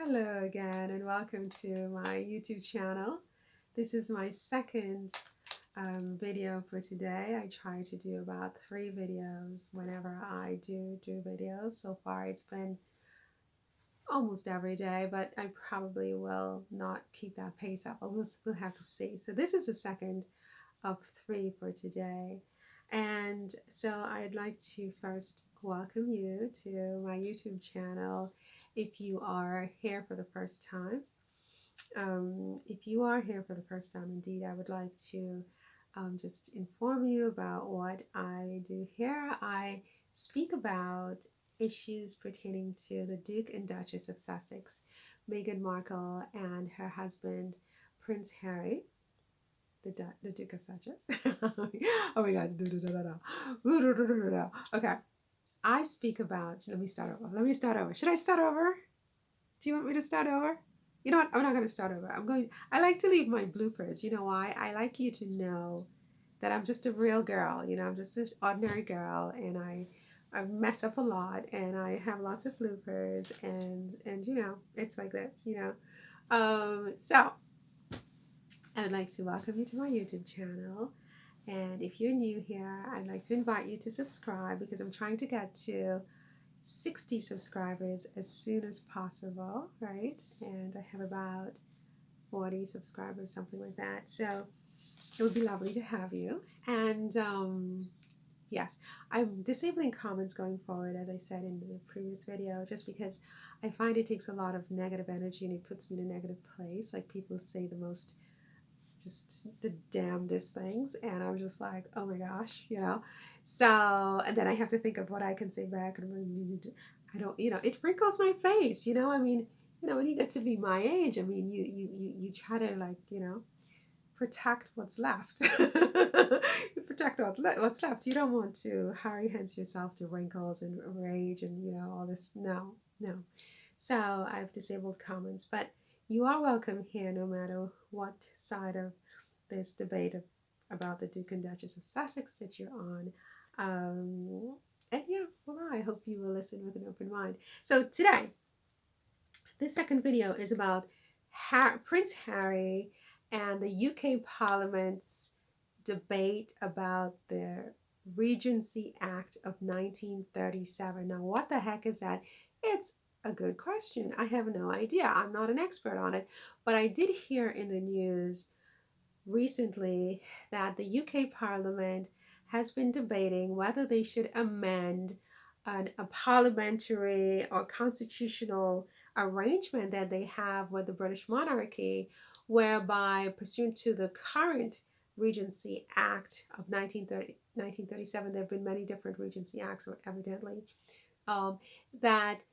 Hello again, and welcome to my YouTube channel. This is my second video for today. I try to do about 3 videos whenever I do videos. So far, it's been almost every day, but I probably will not keep that pace up. We'll have to see. So this is the second of 3 for today. And so I'd like to first welcome you to my YouTube channel if you are here for the first time. If you are here for the first time, indeed, I would like to just inform you about what I do here. I speak about issues pertaining to the Duke and Duchess of Sussex, Meghan Markle, and her husband, Prince Harry, the Duke of Sussex. Oh my God. Okay. I speak about, let me start over. Should I start over? Do you want me to start over? You know what? I'm not going to start over. I like to leave my bloopers. You know why? I like you to know that I'm just a real girl. I'm just an ordinary girl, and I mess up a lot, and I have lots of bloopers, and it's like this. So I would like to welcome you to my YouTube channel. And if you're new here, I'd like to invite you to subscribe because I'm trying to get to 60 subscribers as soon as possible, right? And I have about 40 subscribers, something like that. So it would be lovely to have you. And yes, I'm disabling comments going forward, as I said in the previous video, just because I find it takes a lot of negative energy and it puts me in a negative place. Like people say the most just the damnedest things, and I'm just like, oh my gosh. So, and then I have to think of what I can say back, and I don't, it wrinkles my face. I mean, when you get to be my age, I mean, you try to, like, protect what's left. You protect what's left. You don't want to Harry hence yourself to wrinkles and rage and all this. No, no. So I've disabled comments, but you are welcome here no matter what side of this debate about the Duke and Duchess of Sussex that you're on. And yeah, well, I hope you will listen with an open mind. So today, this second video is about Prince Harry and the UK Parliament's debate about the Regency Act of 1937. Now, what the heck is that? It's a good question. I have no idea. I'm not an expert on it, but I did hear in the news recently that the UK Parliament has been debating whether they should amend a parliamentary or constitutional arrangement that they have with the British monarchy, whereby, pursuant to the current Regency Act of 1937, there have been many different Regency Acts, evidently, that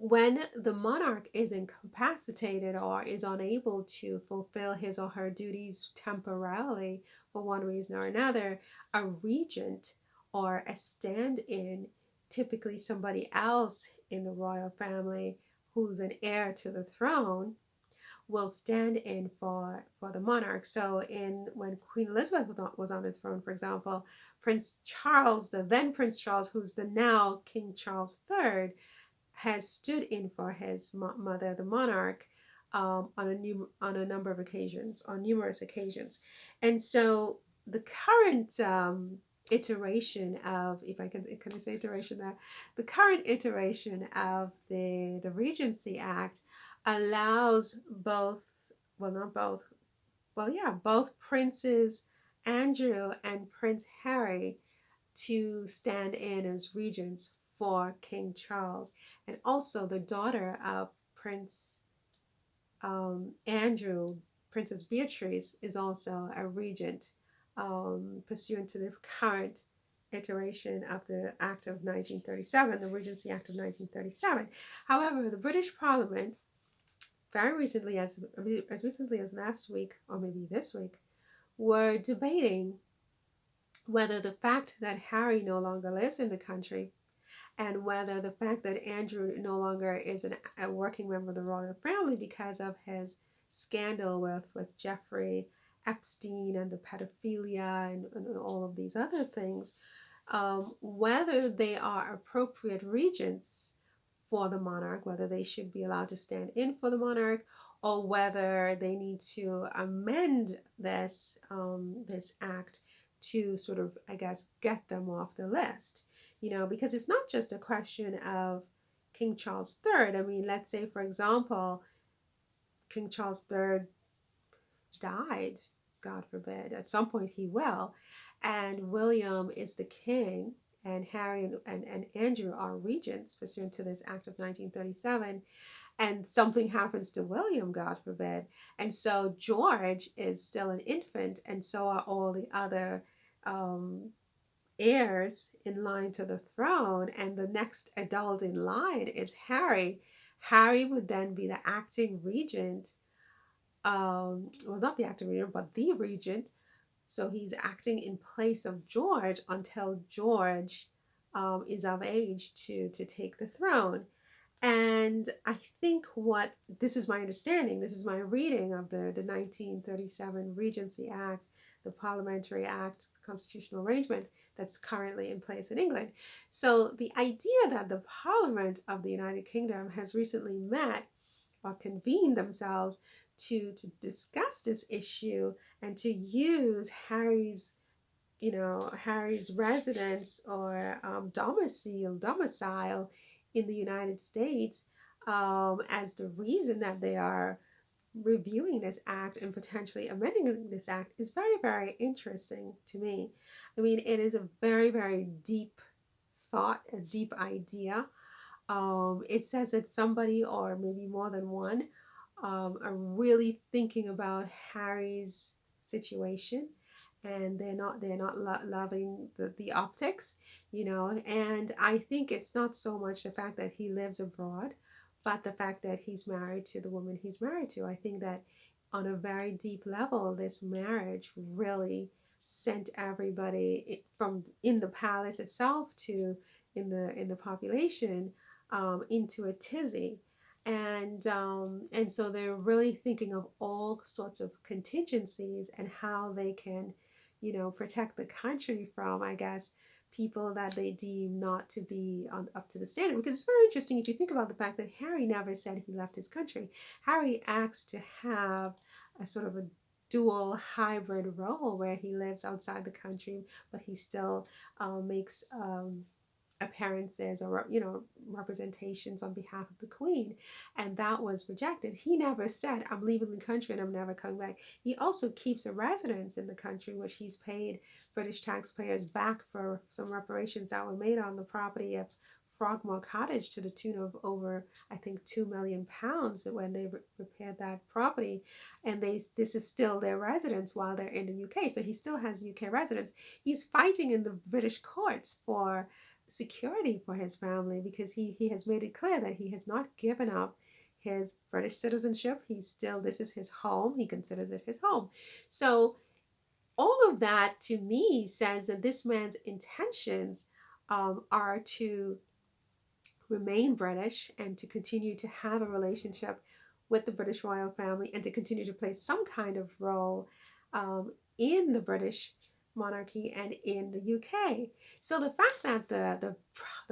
when the monarch is incapacitated or is unable to fulfill his or her duties temporarily for one reason or another, a regent or a stand-in, typically somebody else in the royal family who's an heir to the throne, will stand in for the monarch. So when Queen Elizabeth was on the throne, for example, Prince Charles, the then Prince Charles, who's the now King Charles III, has stood in for his mother, the monarch, on a number of occasions, on numerous occasions. And so the current iteration of, if I can I say iteration there, the current iteration of the Regency Act allows both, well, not both, well, yeah, both Princes Andrew and Prince Harry to stand in as regents for King Charles. And also the daughter of Prince Andrew, Princess Beatrice, is also a regent, pursuant to the current iteration of the Act of 1937, the Regency Act of 1937. However, the British Parliament, very recently, as recently as last week, or maybe this week, were debating whether the fact that Harry no longer lives in the country and whether the fact that Andrew no longer is a working member of the royal family because of his scandal with Jeffrey Epstein and the pedophilia and all of these other things, whether they are appropriate regents for the monarch, whether they should be allowed to stand in for the monarch, or whether they need to amend this act to sort of, I guess, get them off the list. Because it's not just a question of King Charles III. I mean, let's say, for example, King Charles III died, God forbid, at some point he will, and William is the king, and Harry and Andrew are regents pursuant to this act of 1937, and something happens to William, God forbid, and so George is still an infant, and so are all the other um, heirs in line to the throne, and the next adult in line is Harry. Harry would then be the acting regent, well, not the acting regent, but the regent. So he's acting in place of George until George is of age to take the throne. And I think what this is my understanding, this is my reading of the 1937 Regency Act, the Parliamentary Act, the constitutional arrangement that's currently in place in England. So the idea that the Parliament of the United Kingdom has recently met or convened themselves to discuss this issue and to use Harry's residence or domicile in the United States as the reason that they are reviewing this act and potentially amending this act is very, very interesting to me. I mean, it is a very, very deep thought, a deep idea. It says that somebody, or maybe more than one, are really thinking about Harry's situation, and they're not loving the optics, and I think it's not so much the fact that he lives abroad, but the fact that he's married to the woman he's married to. I think that on a very deep level, this marriage really sent everybody from in the palace itself to in the population into a tizzy, and so they're really thinking of all sorts of contingencies and how they can, protect the country from, I guess, people that they deem not to be up to the standard. Because it's very interesting if you think about the fact that Harry never said he left his country. Harry acts to have a sort of a dual hybrid role where he lives outside the country, but he still makes appearances or representations on behalf of the queen, and that was rejected. He never said, I'm leaving the country and I'm never coming back. He also keeps a residence in the country, which he's paid British taxpayers back for some reparations that were made on the property of Frogmore Cottage to the tune of over, I think, £2 million. But when they repaired that property, and this is still their residence while they're in the UK, so he still has UK residence. He's fighting in the British courts for security for his family, because he has made it clear that he has not given up his British citizenship. This is his home. He considers it his home. So all of that to me says that this man's intentions are to remain British and to continue to have a relationship with the British royal family and to continue to play some kind of role in the British monarchy and in the UK. So the fact that the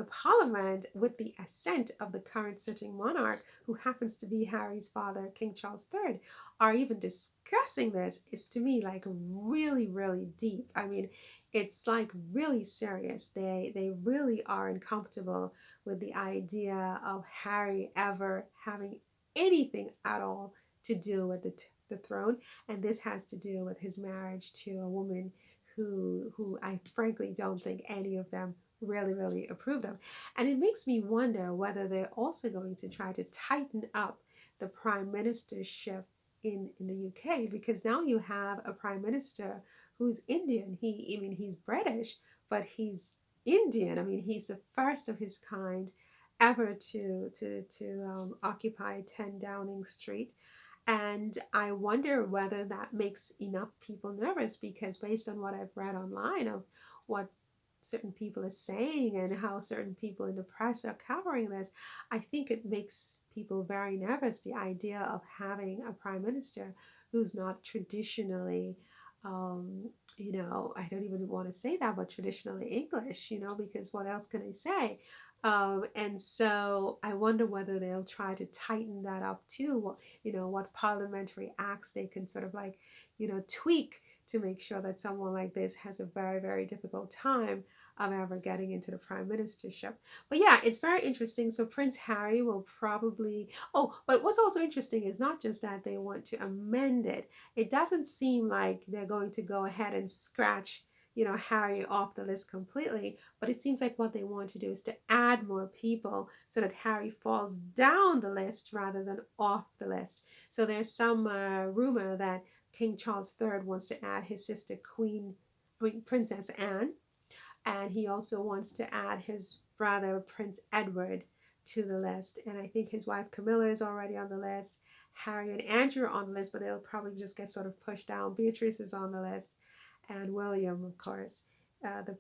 Parliament, with the assent of the current sitting monarch, who happens to be Harry's father, King Charles III, are even discussing this is to me like really, really deep. I mean, it's like really serious. They really are uncomfortable with the idea of Harry ever having anything at all to do with the throne, and this has to do with his marriage to a woman who I frankly don't think any of them really, really approved of. And it makes me wonder whether they're also going to try to tighten up the prime ministership in the UK, because now you have a prime minister who's Indian. He's British, but he's Indian. I mean, he's the first of his kind ever to occupy 10 Downing Street. And I wonder whether that makes enough people nervous, because based on what I've read online of what certain people are saying and how certain people in the press are covering this, I think it makes people very nervous, the idea of having a prime minister who's not traditionally, I don't even want to say that, but traditionally English, because what else can I say? And so I wonder whether they'll try to tighten that up too. What parliamentary acts they can sort of like, tweak to make sure that someone like this has a very, very difficult time of ever getting into the prime ministership. But yeah, it's very interesting. So Prince Harry will probably, oh, but what's also interesting is not just that they want to amend it, it doesn't seem like they're going to go ahead and scratch, Harry off the list completely, but it seems like what they want to do is to add more people so that Harry falls down the list rather than off the list. So there's some rumor that King Charles III wants to add his sister Princess Anne, and he also wants to add his brother Prince Edward to the list. And I think his wife Camilla is already on the list. Harry and Andrew are on the list, but they'll probably just get sort of pushed down. Beatrice is on the list, and William, of course, the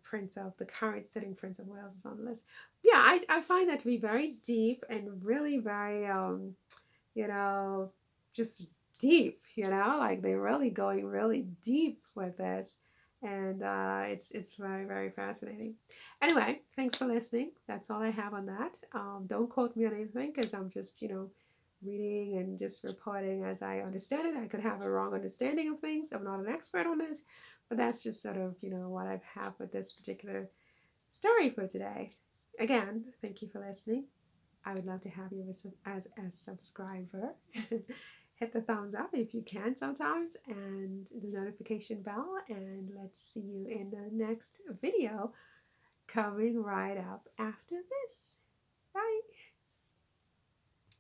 current sitting Prince of Wales, is on the list. Yeah, I find that to be very deep and really very, you know, just deep. Like they're really going really deep with this, and it's very, very fascinating. Anyway, thanks for listening. That's all I have on that. Don't quote me on anything because I'm just reading and just reporting as I understand it. I could have a wrong understanding of things. I'm not an expert on this, but that's just sort of what I've had with this particular story for today. Again, thank you for listening. I would love to have you as a subscriber. Hit the thumbs up if you can sometimes, and the notification bell, and let's see you in the next video coming right up after this. Bye.